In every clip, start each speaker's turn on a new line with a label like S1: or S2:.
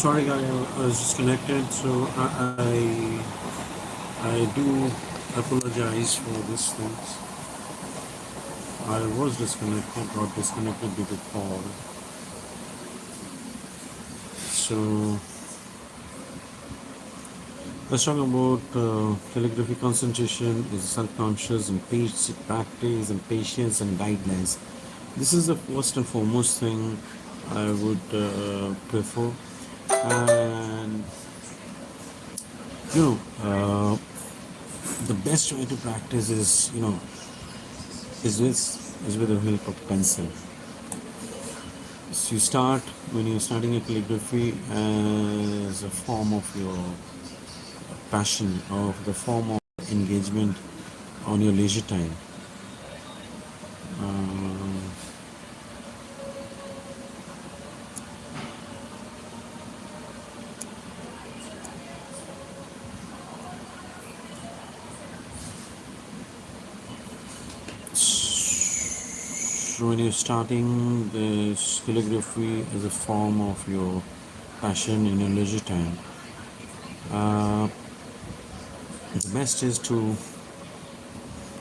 S1: Sorry, I was disconnected, so I do apologize for these things. I was disconnected, got disconnected due to call. So let's talk about calligraphy. Concentration is self-conscious and practice and patience and guidelines. This is the first and foremost thing I would prefer. And you know, the best way to practice is is with the help of pencil. So you start when you're starting a calligraphy as a form of your passion, of the form of engagement on your leisure time. Um, so when you're starting this calligraphy as a form of your passion in your leisure time, uh, the best is to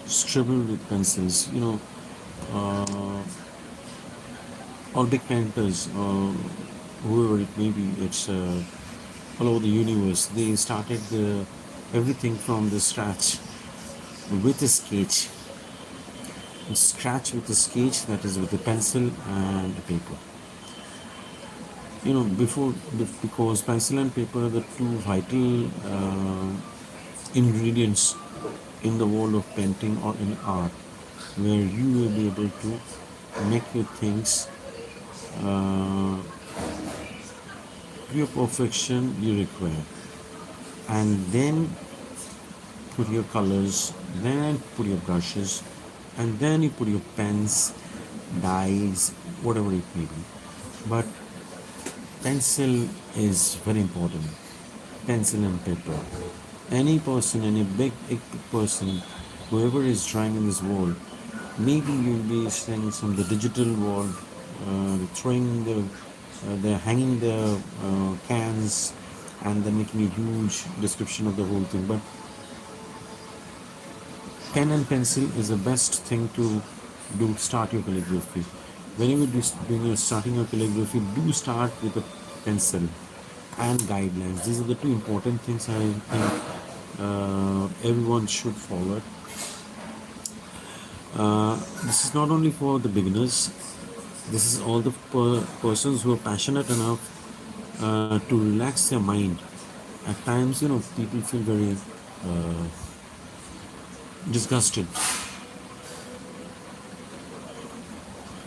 S1: scribble with pencils. Uh, all big painters, whoever it may be, it's all over the universe. They started everything from the scratch with a sketch. Scratch with a sketch, that is with a pencil and a paper. Because pencil and paper are the two vital ingredients in the world of painting or in art, where you will be able to make your things uh, to your perfection you require, and then put your colors, then put your brushes, and then you put your pens, dyes, whatever it may be. But pencil is very important. Pencil and paper. Any person, any big person, whoever is drawing in this world, maybe you'll be saying from the digital world, throwing they're hanging the cans, and they're making a huge description of the whole thing. But pen and pencil is the best thing to do start your calligraphy. When you're starting your calligraphy, do start with a pencil and guidelines. These are the two important things I think everyone should follow. This is not only for the beginners. This is all the persons who are passionate enough to relax their mind. At times, people feel very uh, disgusted,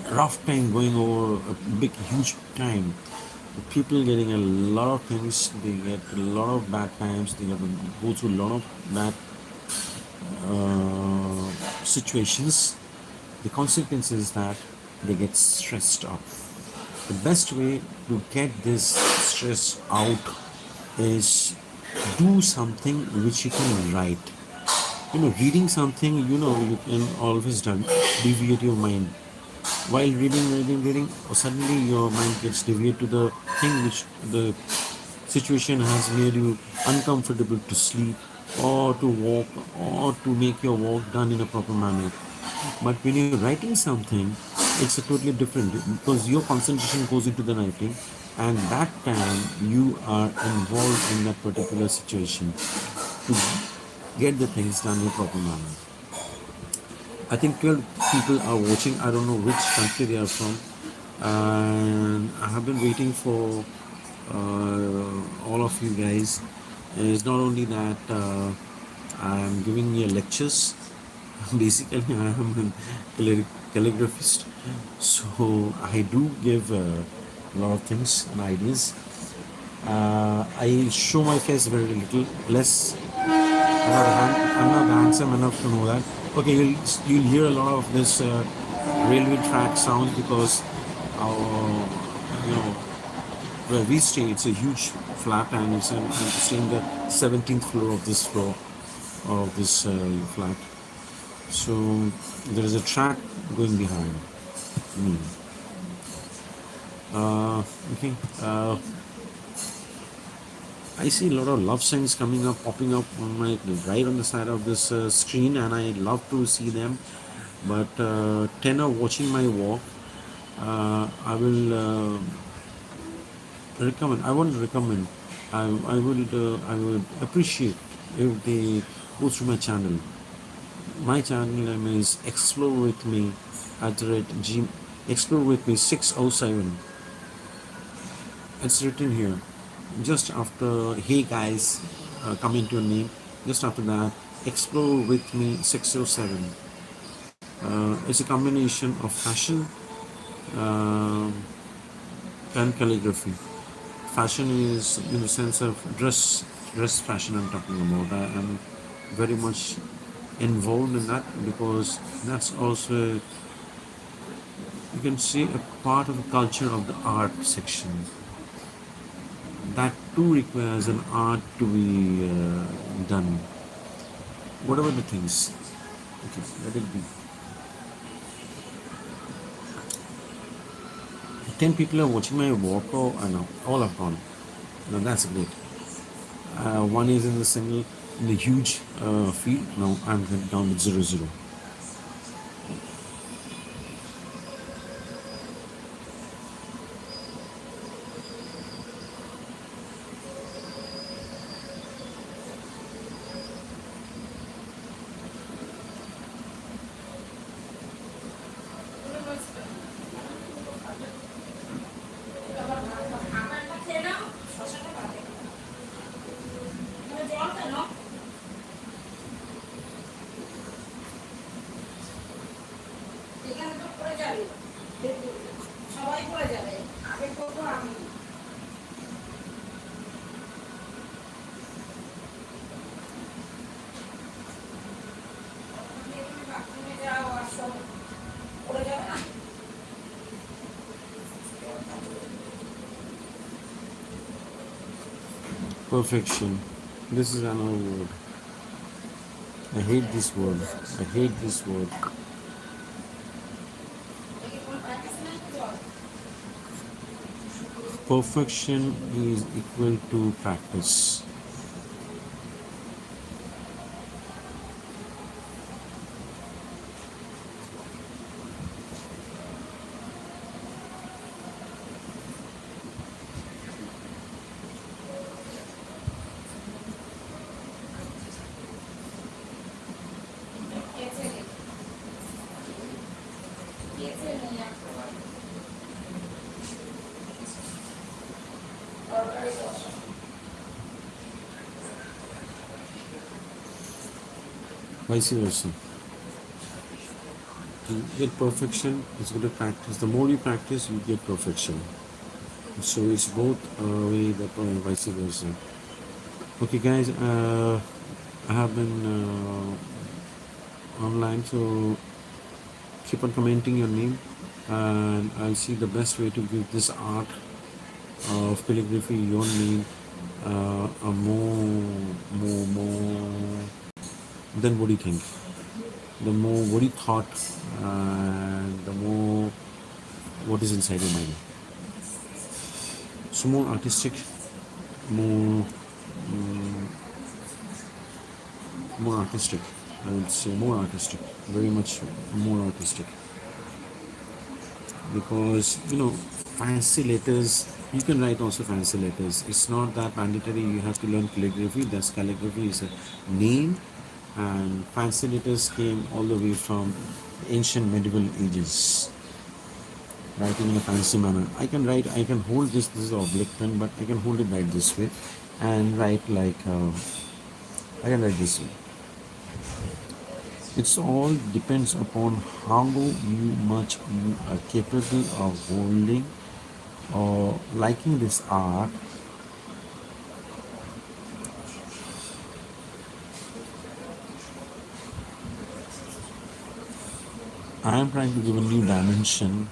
S1: rough time going over a big, huge time. People getting a lot of things. They get a lot of bad times. They have to go through a lot of bad situations. The consequence is that they get stressed out. The best way to get this stress out is do something which you can write. Reading something, you can always deviate your mind. While reading, suddenly your mind gets deviated to the thing which the situation has made you uncomfortable to sleep or to walk or to make your walk done in a proper manner. But when you're writing something, it's a totally different, because your concentration goes into the writing, and that time you are involved in that particular situation to get the things done in a proper manner. I think 12 people are watching. I don't know which country they are from. And I have been waiting for all of you guys. It's not only that I'm giving you lectures. Basically, I am a calligraphist. So I do give a lot of things and ideas. I show my face very little, less. I'm not handsome enough to know that. Okay, you'll hear a lot of this railway track sounds, because our, where we stay, it's a huge flat, and it's in the 17th floor of this flat. So there is a track going behind me. Okay. I see a lot of love signs coming up, popping up on my right on the side of this screen, and I love to see them. But 10 are watching my walk. I will recommend. I won't recommend. I would appreciate if they go through my channel. My channel name is explore with me at the rate g explore with me 607. It's written here just after hey guys, come into your name. Just after that, explore with me 607. It's a combination of fashion um and calligraphy. Fashion is in the sense of dress fashion I'm talking about. I am very much involved in that because that's also, you can see, a part of the culture of the art section. That too requires an art to be done. Whatever the things. Okay, let it be. 10 people are watching my walk. Oh, I know. All have gone. Now that's great. One is in the single, in the huge field. Now I'm down with 0 0. Perfection. This is another word. I hate this word. I hate this word. Perfection is equal to practice. Vice versa. To get perfection, it's good to practice. The more you practice, you get perfection. So it's both way that vice versa. Okay, guys. I have been online, so keep on commenting your name, and I'll see the best way to give this art of calligraphy your name a more than what do you think? The more what you thought, and the more what is inside your mind. So more artistic, more more artistic. I would say more artistic, very much more artistic. Because fancy letters, you can write also fancy letters. It's not that mandatory you have to learn calligraphy. That's calligraphy is a name, and fancy letters came all the way from ancient medieval ages, writing in a fancy manner. I can hold this is an oblique pen, but I can hold it right this way and write like I can write this way. It's all depends upon how much you are capable of holding or liking this art. I am trying to give a new dimension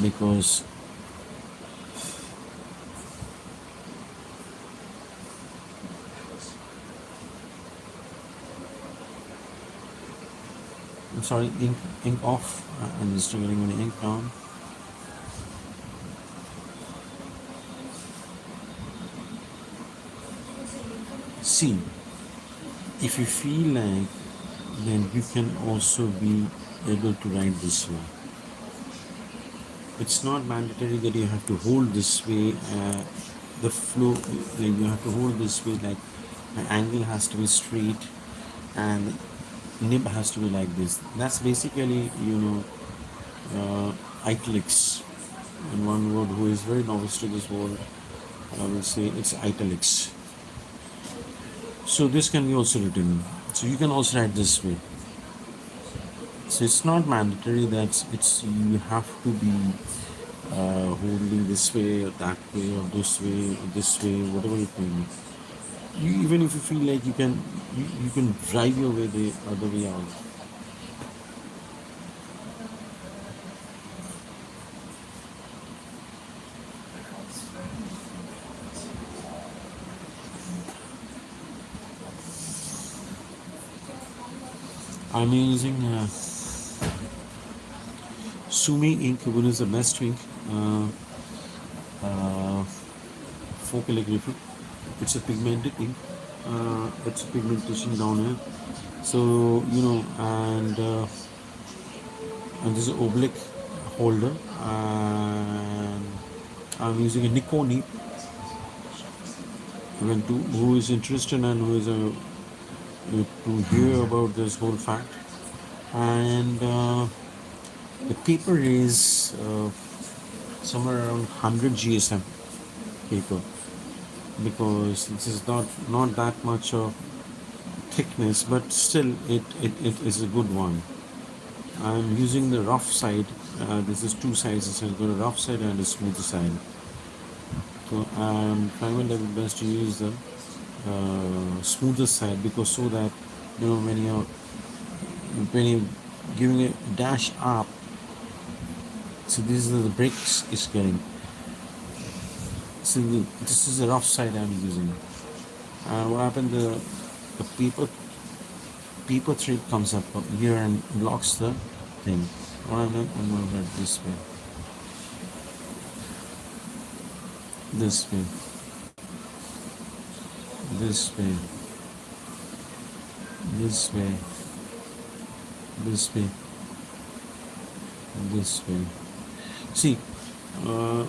S1: because I'm sorry, ink off. I'm just getting my ink down. See, if you feel like, then you can also be able to write this way. It's not mandatory that you have to hold this way, the flow, like you have to hold this way, like the angle has to be straight and nib has to be like this. That's basically, italics. In one word, who is very novice to this word, I will say it's italics. So this can be also written. So you can also write this way. So it's not mandatory that it's you have to be holding this way or that way or this way, whatever it may be. Even if you feel like you can drive your way the other way out. I'm using Sumi ink, which is the best ink uh, uh, for calligraphy. It's a pigmented ink. It's pigmentation down here. So and this is oblique holder, and I'm using a Nikon. When to who is interested and who is to hear about this whole fact, and the paper is somewhere around 100 GSM paper, because this is not that much of thickness, but still it is a good one. I'm using the rough side. This is two sizes. I've got a rough side and a smooth side. So I'm trying my level best to use the smoother side, because so that when you're giving a dash up, so this is the breaks is getting. So this is the rough side I'm using. And what happened? The paper thread comes up here and blocks the thing. What I'm going to write this way, this way, this way, this way, this way. See, uh,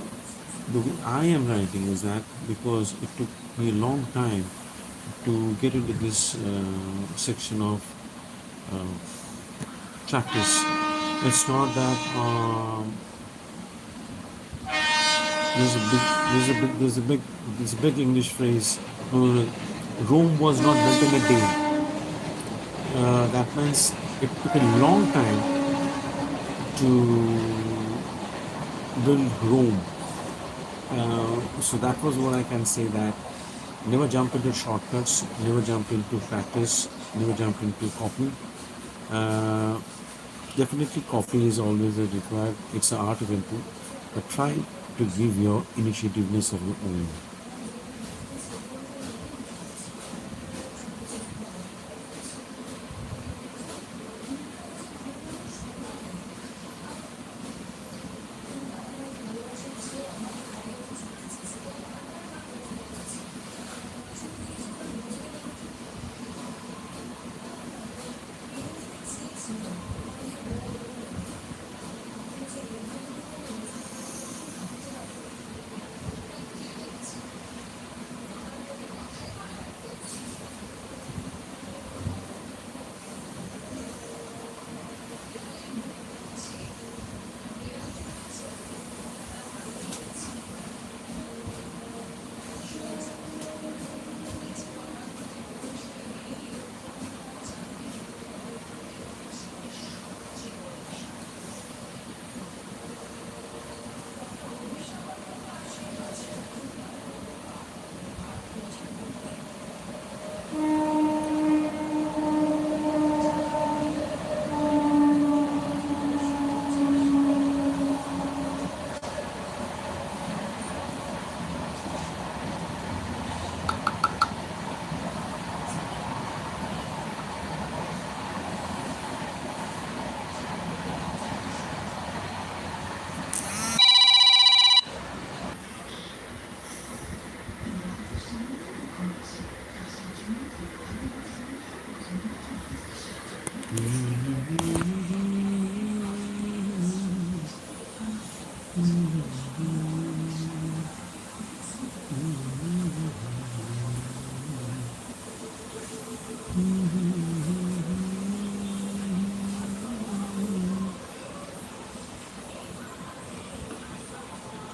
S1: the way I am writing is that because it took me a long time to get into this section of practice. It's not that there's a big English phrase. Rome was not built in a day. That means it took a long time to build Rome. So that was what I can say, that never jump into shortcuts, never jump into practice, never jump into copy. Uh, Definitely copy is always required. It's the art of input, but try to give your initiativeness of your own.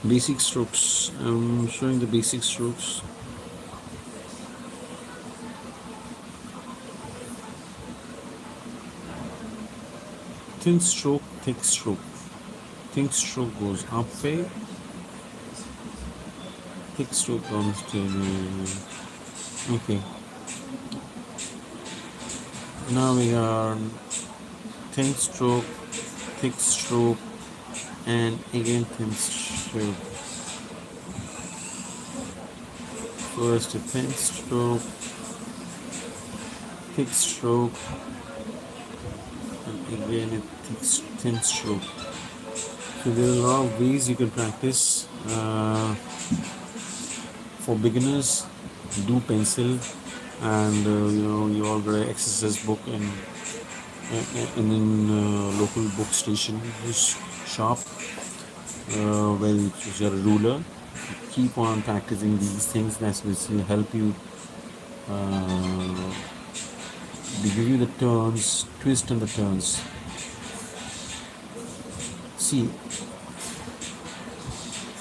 S1: Basic strokes. I'm showing the basic strokes. Thin stroke, thick stroke. Thick stroke goes up way, thick stroke comes to okay. Now we are thin stroke, thick stroke, and again thin stroke. First a thin stroke, thick stroke, and again a thin stroke. So there are a lot of ways you can practice. For beginners, do pencil, and you all get an exercise book in local book station shop, where it's a ruler. Keep on practicing these things. That will help you. They give you the turns, twist and the turns. See,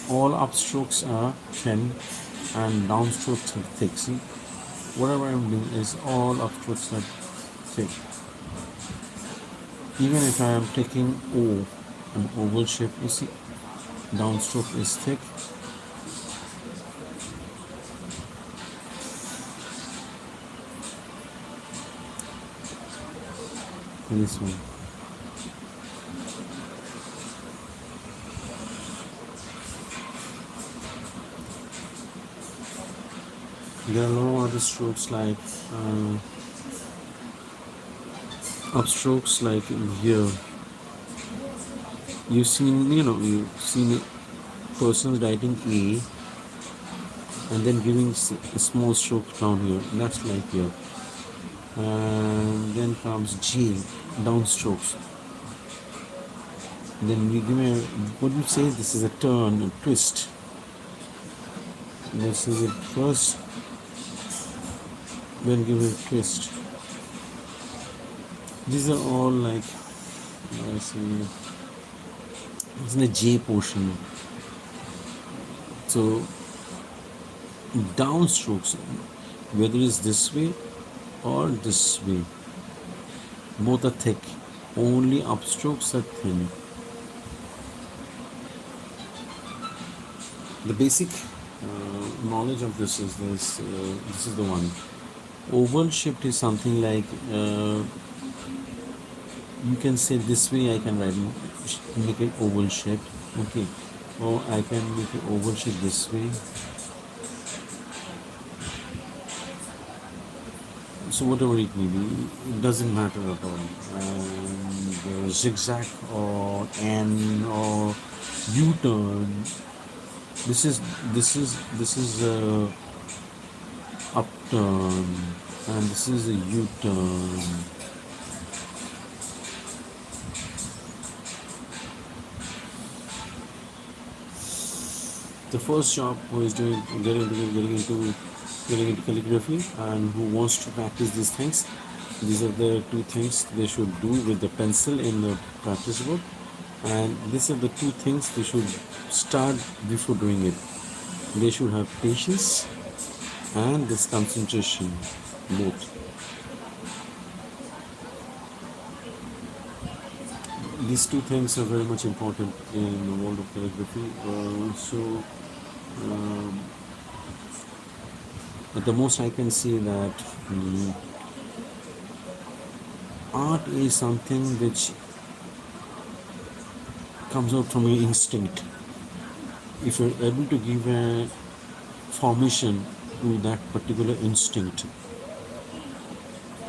S1: all upstrokes are thin and downstrokes are thick. See, whatever I'm doing is all upstrokes are thick. Even if I am taking O, an oval shape, you see, downstroke is thick. This one. There are a lot of other strokes like upstrokes, like here. You've seen persons writing A and then giving a small stroke down here. That's like here. And then comes J, downstrokes. Then you give me what do you say? This is a turn, a twist. This is it first, then give it a twist. These are all like, I see, it's in the J portion. So downstrokes, whether it's this way or this way, both are thick. Only upstrokes are thin. The basic knowledge of this is this. This is the one. Oval shaped is something like you can say this way. I can write make it oval shaped. Okay, or I can make it oval shaped this way. So whatever it may be, it doesn't matter at all. And zigzag or N or U-turn. This is a upturn, and this is a U-turn. The first job who is getting into calligraphy and who wants to practice these things, these are the two things they should do with the pencil in the practice book, and these are the two things they should start before doing it. They should have patience and this concentration, both. These two things are very much important in the world of calligraphy. At the most I can say that art is something which comes out from your instinct. If you're able to give a formation to that particular instinct,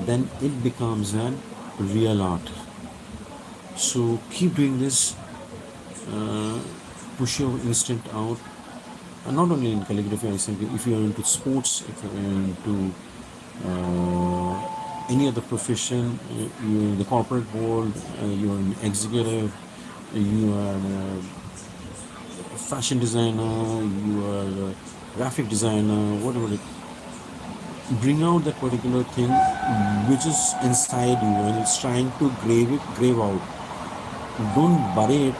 S1: then it becomes a real art. So keep doing this, push your instinct out. And not only in calligraphy, I think if you are into sports, if you are into any other profession, you're in the corporate world, you're an executive, you are a fashion designer, you are a graphic designer, whatever it, bring out that particular thing which is inside you and it's trying to grave out. Don't bury it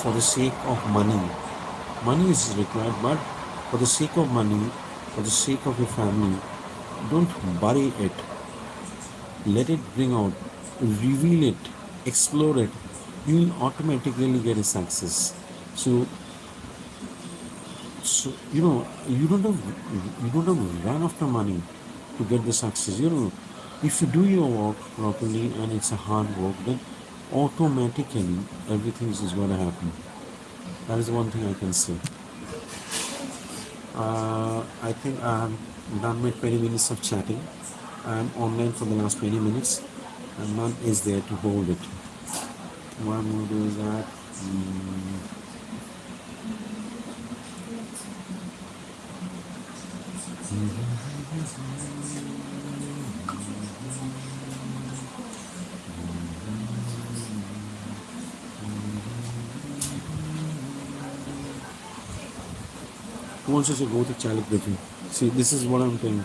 S1: for the sake of money. Money is required, but for the sake of money, for the sake of your family, don't bury it. Let it bring out, reveal it, explore it. You will automatically get a success. So, you don't have run after money to get the success. If you do your work properly and it's a hard work, then automatically everything is going to happen. That is one thing I can say. I think I'm done with 20 minutes of chatting. I'm online for the last 20 minutes, and none is there to hold it. What I'm going to do is that. Who wants us to go to calligraphy? See, this is what I'm saying.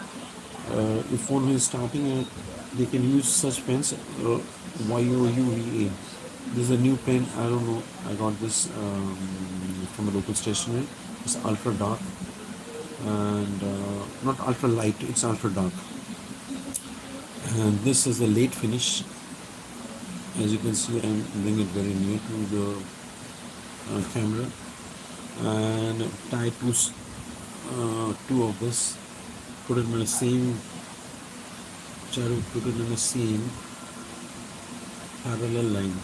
S1: If one is starting, they can use such pens, YOUVA. This is a new pen. I don't know. I got this from a local stationery. It's ultra dark and not ultra light. It's ultra dark. And this is the late finish. As you can see, I'm bringing it very near to the camera and tie two of this. Put it in the same. Try to put it in the same parallel line.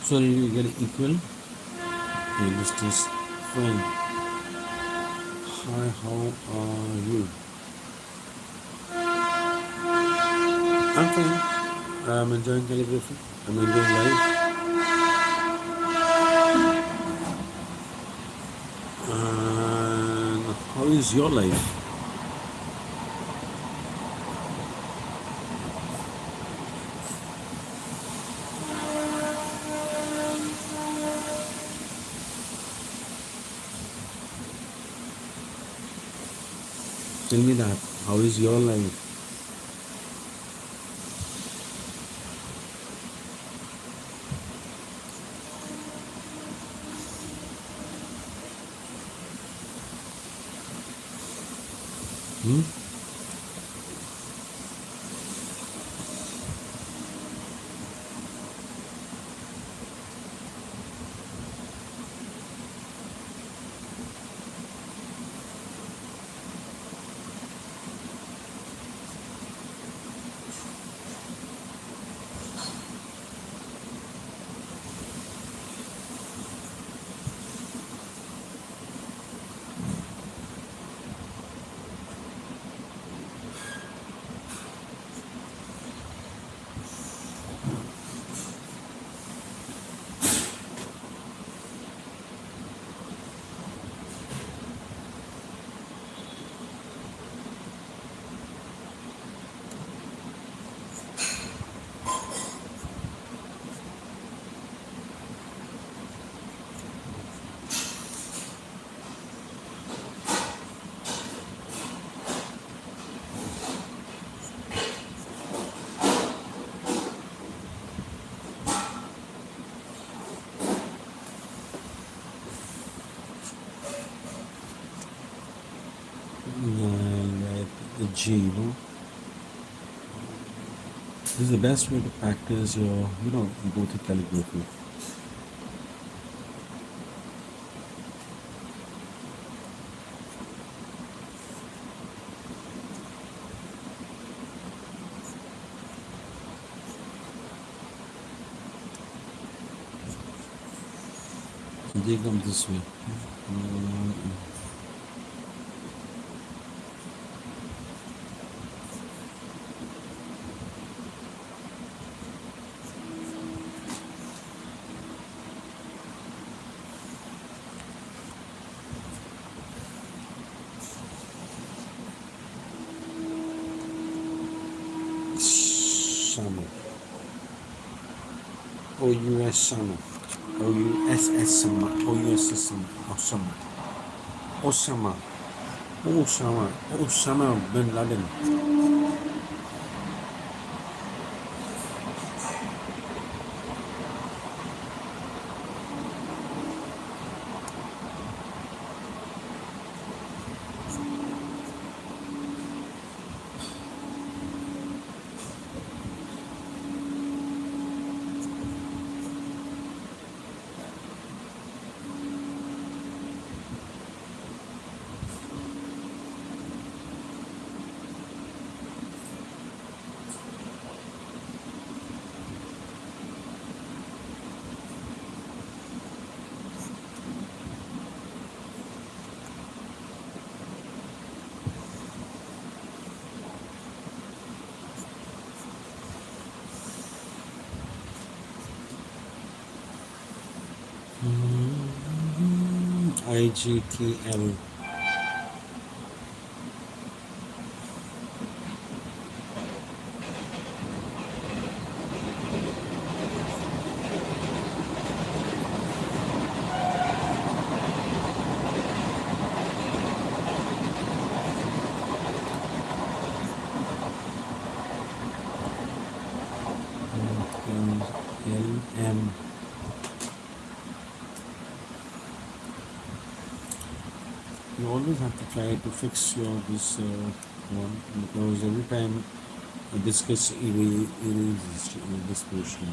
S1: So you get equal. Okay, let's just friend. Hi, how are you? I'm fine. I'm enjoying calligraphy. I'm enjoying life. And how is your life? Tell me that. How is your life? Hmm? Like the G. This is the best way to practice your go to calligraphy. So they come this way. Summer. OUS summer. OUSS summer. OUSS summer. Osama. Osama. Osama bin Laden. IGTL. LM. You always have to try to fix your this one, because every time I discuss erases this portion.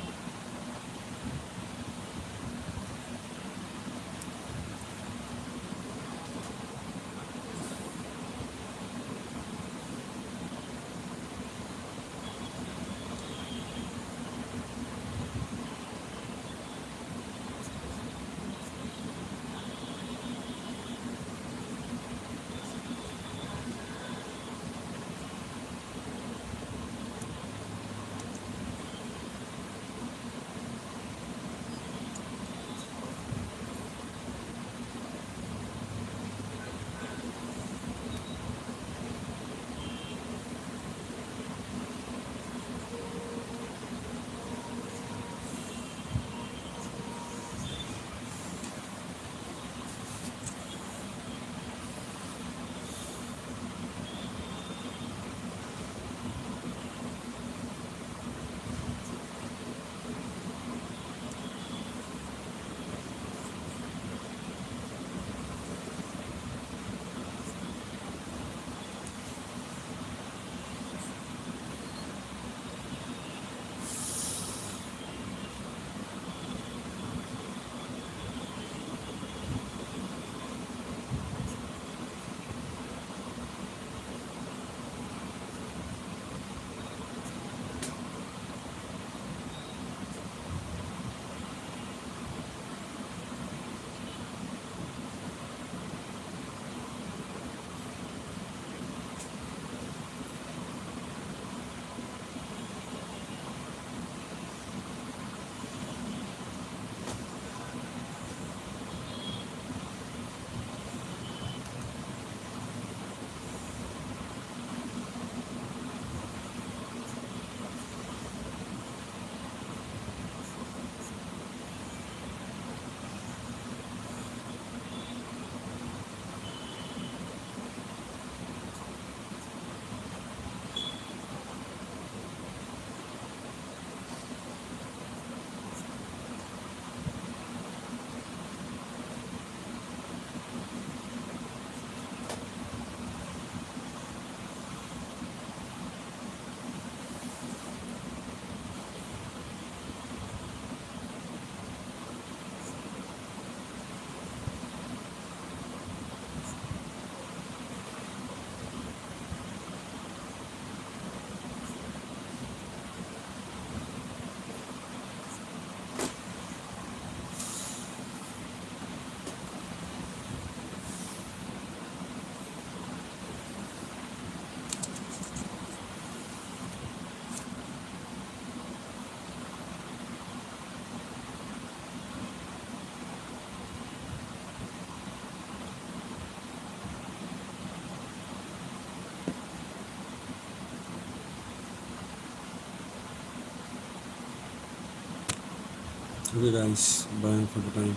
S1: Okay, guys, bye for the time.